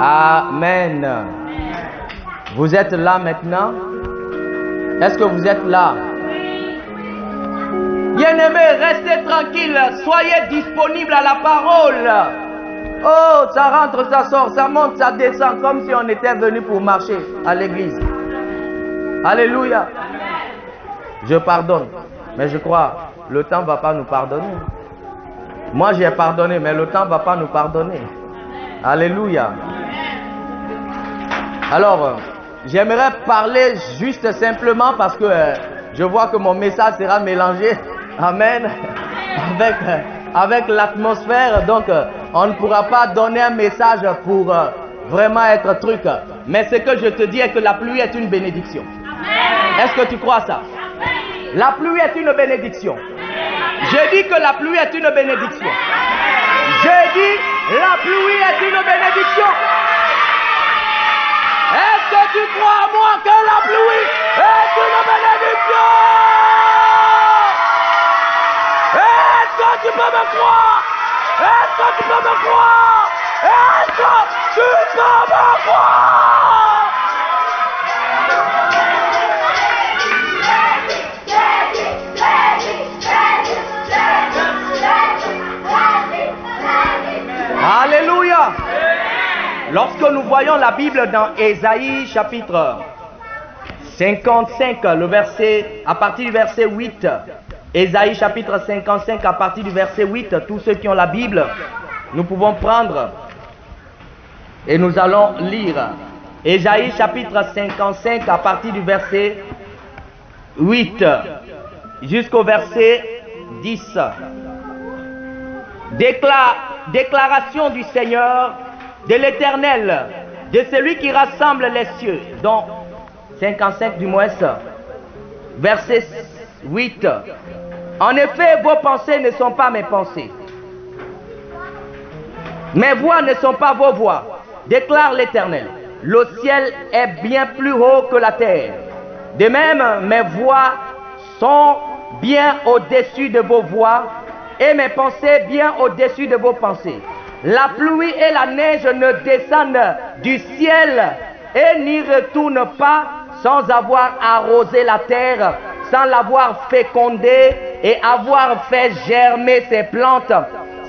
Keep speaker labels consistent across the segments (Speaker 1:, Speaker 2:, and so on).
Speaker 1: Amen. Vous êtes là maintenant? Est-ce que vous êtes là? Bien-aimés, restez tranquille. Soyez disponibles à la parole. Oh, ça rentre, ça sort, ça monte, ça descend, comme si on était venu pour marcher à l'église. Alléluia. Je pardonne, mais je crois, le temps ne va pas nous pardonner. Moi, j'ai pardonné, mais le temps ne va pas nous pardonner. Alléluia. Alors, j'aimerais parler juste simplement parce que je vois que mon message sera mélangé. Amen. Avec l'atmosphère. Donc, on ne pourra pas donner un message pour vraiment être truc. Mais ce que je te dis est que la pluie est une bénédiction. Est-ce que tu crois ça? La pluie est une bénédiction. Je dis que la pluie est une bénédiction. Je dis la pluie est une bénédiction. Est-ce que tu crois à moi que la pluie est une bénédiction? Est-ce que tu peux me croire? Est-ce que tu peux me croire? Est-ce que tu peux me croire? Alléluia. Lorsque nous voyons la Bible dans Ésaïe chapitre 55, le verset, à partir du verset 8, Ésaïe chapitre 55 à partir du verset 8, tous ceux qui ont la Bible, nous pouvons prendre et nous allons lire. Ésaïe chapitre 55 à partir du verset 8 jusqu'au verset 10. Déclaration du Seigneur, de l'Éternel, de celui qui rassemble les cieux, donc 55 du moins, verset 8. En effet, vos pensées ne sont pas mes pensées. Mes voix ne sont pas vos voix, déclare l'Éternel. Le ciel est bien plus haut que la terre. De même, mes voix sont bien au-dessus de vos voix et mes pensées bien au-dessus de vos pensées. La pluie et la neige ne descendent du ciel et n'y retournent pas sans avoir arrosé la terre, sans l'avoir fécondée et avoir fait germer ses plantes,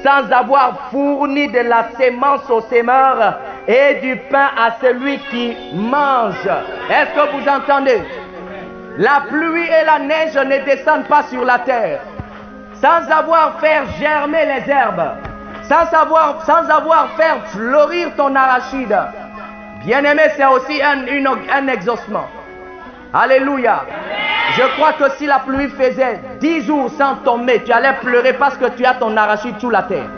Speaker 1: sans avoir fourni de la sémence au semeur et du pain à celui qui mange. Est-ce que vous entendez? La pluie et la neige ne descendent pas sur la terre sans avoir fait germer les herbes, sans avoir fait fleurir ton arachide. Bien-aimé, c'est aussi un exaucement. Alléluia. Je crois que si la pluie faisait 10 jours sans tomber, tu allais pleurer parce que tu as ton arachide sous la terre.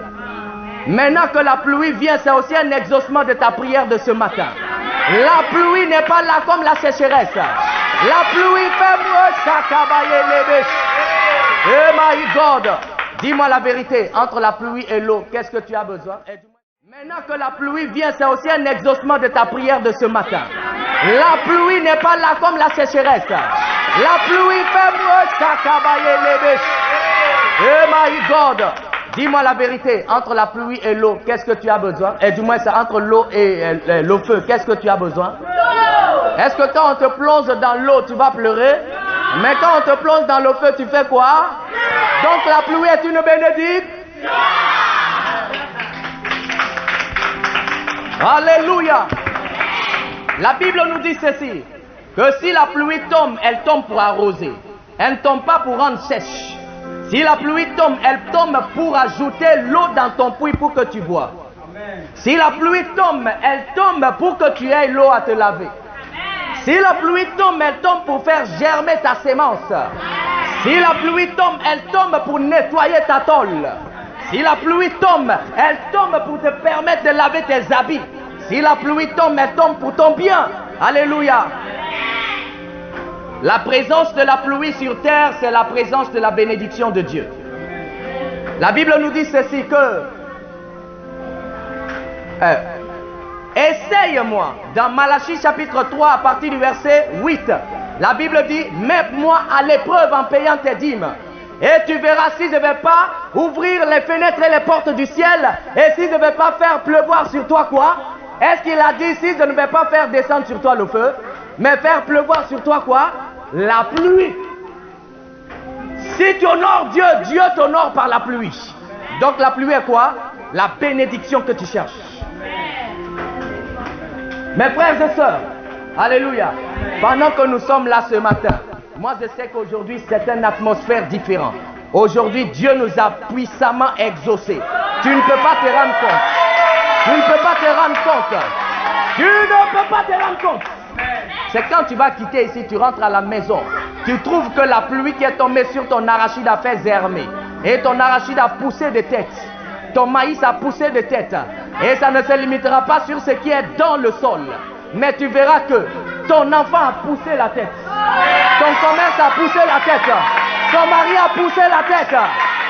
Speaker 1: Maintenant que la pluie vient, c'est aussi un exaucement de ta prière de ce matin. La pluie n'est pas là comme la sécheresse. La pluie fait moi s'acabailler les bêches. Oh my God. Dis-moi la vérité, entre la pluie et l'eau, qu'est-ce que tu as besoin? Maintenant que la pluie vient, c'est aussi un exaucement de ta prière de ce matin. La pluie n'est pas là comme la sécheresse. La pluie fait moi s'acabailler les bêches. Oh my God. Dis-moi la vérité, entre la pluie et l'eau, qu'est-ce que tu as besoin? Et du moins, c'est entre l'eau et le feu, qu'est-ce que tu as besoin? Est-ce que quand on te plonge dans l'eau, tu vas pleurer? Mais quand on te plonge dans le feu, tu fais quoi? Donc la pluie est une bénédiction. Alléluia. La Bible nous dit ceci, que si la pluie tombe, elle tombe pour arroser. Elle ne tombe pas pour rendre sèche. Si la pluie tombe, elle tombe pour ajouter l'eau dans ton puits pour que tu bois. Si la pluie tombe, elle tombe pour que tu aies l'eau à te laver. Si la pluie tombe, elle tombe pour faire germer ta sémence. Si la pluie tombe, elle tombe pour nettoyer ta tôle. Si la pluie tombe, elle tombe pour te permettre de laver tes habits. Si la pluie tombe, elle tombe pour ton bien. Alléluia. La présence de la pluie sur terre, c'est la présence de la bénédiction de Dieu. La Bible nous dit ceci que essaye-moi, dans Malachie chapitre 3 à partir du verset 8, la Bible dit, mets-moi à l'épreuve en payant tes dîmes. Et tu verras si je ne vais pas ouvrir les fenêtres et les portes du ciel, et si je ne vais pas faire pleuvoir sur toi quoi? Est-ce qu'il a dit, si je ne vais pas faire descendre sur toi le feu, mais faire pleuvoir sur toi quoi? La pluie. Si tu honores Dieu, Dieu t'honore par la pluie. Donc la pluie est quoi? La bénédiction que tu cherches. Mes frères et sœurs, alléluia. Pendant que nous sommes là ce matin, moi je sais qu'aujourd'hui c'est une atmosphère différente. Aujourd'hui Dieu nous a puissamment exaucés. Tu ne peux pas te rendre compte. Tu ne peux pas te rendre compte. Tu ne peux pas te rendre compte. C'est quand tu vas quitter ici, tu rentres à la maison. Tu trouves que la pluie qui est tombée sur ton arachide a fait germer. Et ton arachide a poussé de tête. Ton maïs a poussé de tête. Et ça ne se limitera pas sur ce qui est dans le sol. Mais tu verras que ton enfant a poussé la tête. Ton commerce a poussé la tête. Ton mari a poussé la tête.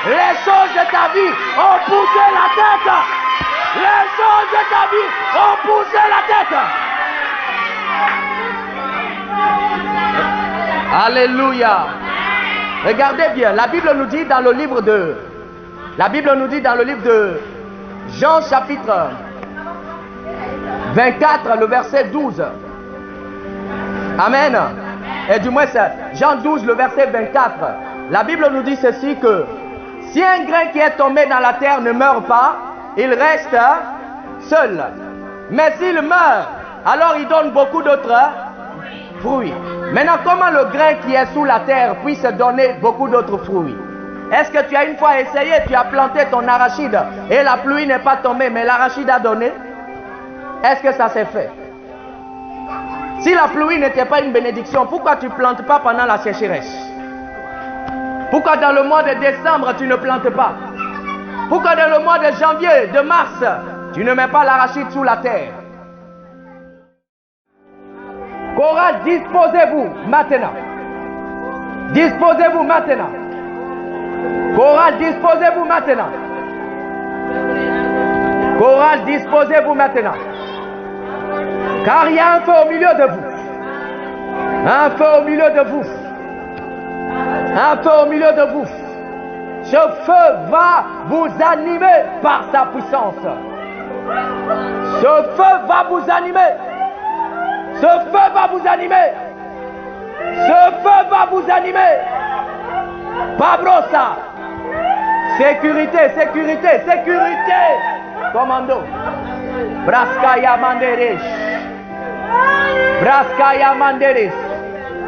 Speaker 1: Les choses de ta vie ont poussé la tête. Les choses de ta vie ont poussé la tête. Alléluia. Regardez bien, la Bible nous dit dans le livre de Jean chapitre 24, le verset 12. Amen. Et du moins c'est Jean 12, le verset 24. La Bible nous dit ceci que si un grain qui est tombé dans la terre ne meurt pas, il reste seul. Mais s'il meurt, alors il donne beaucoup d'autres fruits. Maintenant, comment le grain qui est sous la terre puisse donner beaucoup d'autres fruits? Est-ce que tu as une fois essayé, tu as planté ton arachide et la pluie n'est pas tombée, mais l'arachide a donné? Est-ce que ça s'est fait? Si la pluie n'était pas une bénédiction, pourquoi tu ne plantes pas pendant la sécheresse? Pourquoi dans le mois de décembre, tu ne plantes pas? Pourquoi dans le mois de janvier, de mars, tu ne mets pas l'arachide sous la terre? Chorale, disposez-vous maintenant. Disposez-vous maintenant. Chorale, disposez-vous maintenant. Chorale, disposez-vous maintenant. Car il y a un feu au milieu de vous. Un feu au milieu de vous. Un feu au milieu de vous. Ce feu va vous animer par sa puissance. Ce feu va vous animer. Ce feu va vous animer. Ce feu va vous animer. Pabrosa. Sécurité, sécurité, sécurité. Commando. Braskaya Manderes. Braskaya Manderes.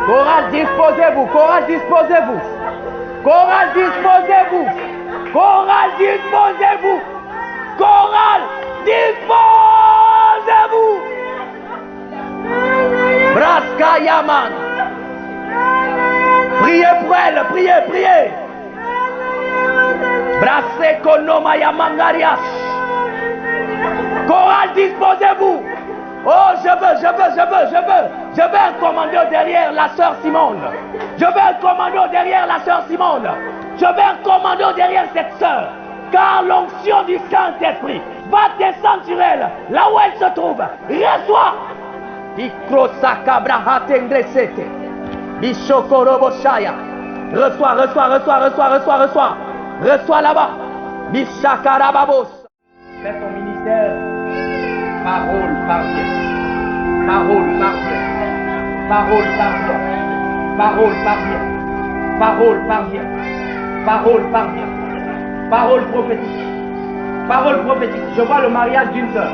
Speaker 1: Chorale, disposez-vous. Chorale, disposez-vous. Chorale, disposez-vous. Chorale, disposez-vous. Chorale, disposez-vous. Braskaya Man. Priez pour elle, priez, priez. Brasse Konomaya Mangarias. Chorale, disposez-vous. Oh, je veux un commando derrière la sœur Simone. Je veux un commando derrière la sœur Simone. Je veux un commando derrière cette sœur. Car l'onction du Saint-Esprit va descendre sur elle, là où elle se trouve. Reçois. Reçois, reçois, reçois, reçois, reçois, reçois. Reçois là-bas. Bishakarababos. Fais ton ministère. Parole par Dieu. Parole par Dieu. Parole par Dieu. Parole par Dieu. Parole par Dieu. Parole par Dieu. Parole prophétique. Parole prophétique. Je vois le mariage d'une sœur.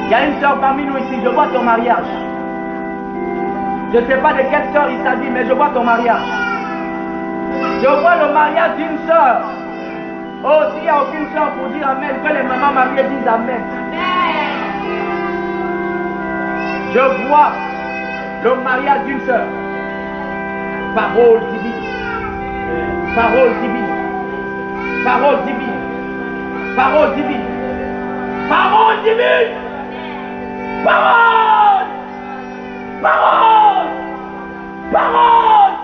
Speaker 1: Il y a une sœur parmi nous ici. Je vois ton mariage. Je ne sais pas de quelle sœur il s'agit, mais je vois ton mariage. Je vois le mariage d'une sœur. Oh, s'il n'y a aucune sœur pour dire Amen, que les mamans mariées disent Amen. Je vois le mariage d'une sœur. Parole divine. Parole divine. Parole divine. Parole divine. Parole divine. Parole. Parole. Parole.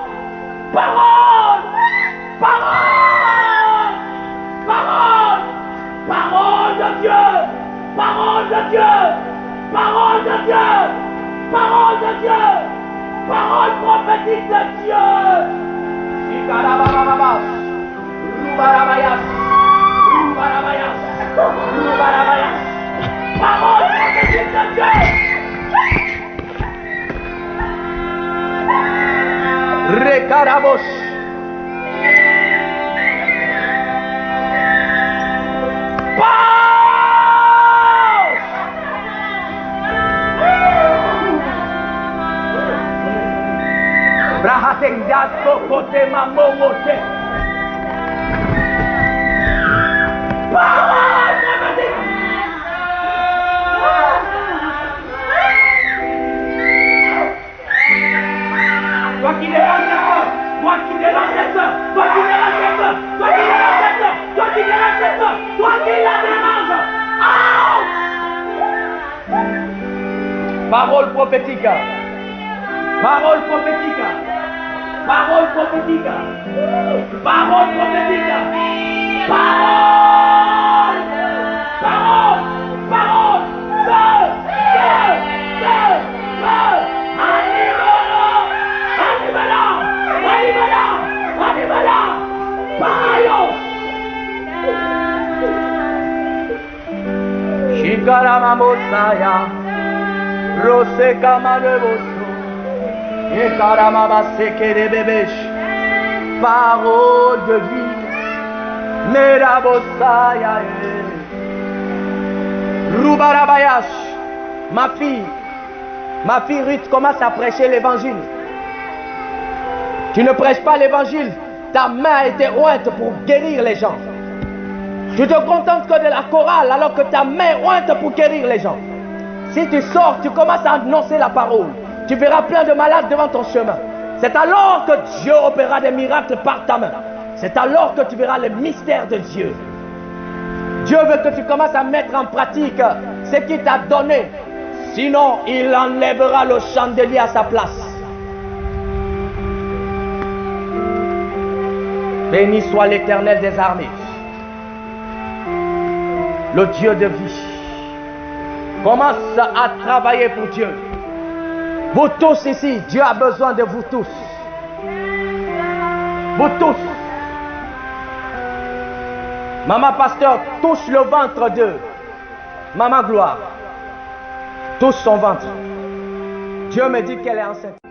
Speaker 1: Parole. Parole. Parole. Parole de Dieu. Parole de Dieu. Parole de Dieu. Parole de Dieu. Parole prophétique de Dieu. Sikarababababash. Rubarabayas. Rubarabayas. Rubarabayas. Parole. Merabosh. Brahatengato kote mamomote. Toi qui dérange toi qui dérange toi qui dérange toi qui dérange toi qui dérange toi qui la dérange. Parole prophétique. Parole prophétique. Parole prophétique. Parole prophétique. Parole. Parole. Parole. Feu. Feu. Feu. Feu. Shikarama Mosaya, Rose Kamarevoso, Ekarama Basekere Bebesh, parole de vie, Merabosaya, Rubarabayash, ma fille Ruth commence à prêcher l'évangile. Tu ne prêches pas l'évangile, ta main a été ointe pour guérir les gens. Tu te contentes que de la chorale alors que ta main est ointe pour guérir les gens. Si tu sors, tu commences à annoncer la parole. Tu verras plein de malades devant ton chemin. C'est alors que Dieu opérera des miracles par ta main. C'est alors que tu verras le mystère de Dieu. Dieu veut que tu commences à mettre en pratique ce qu'il t'a donné. Sinon, il enlèvera le chandelier à sa place. Béni soit l'Éternel des armées, le Dieu de vie. Commence à travailler pour Dieu. Vous tous ici, Dieu a besoin de vous tous. Vous tous. Maman pasteur, touche le ventre de Maman Gloire. Touche son ventre. Dieu me dit qu'elle est enceinte.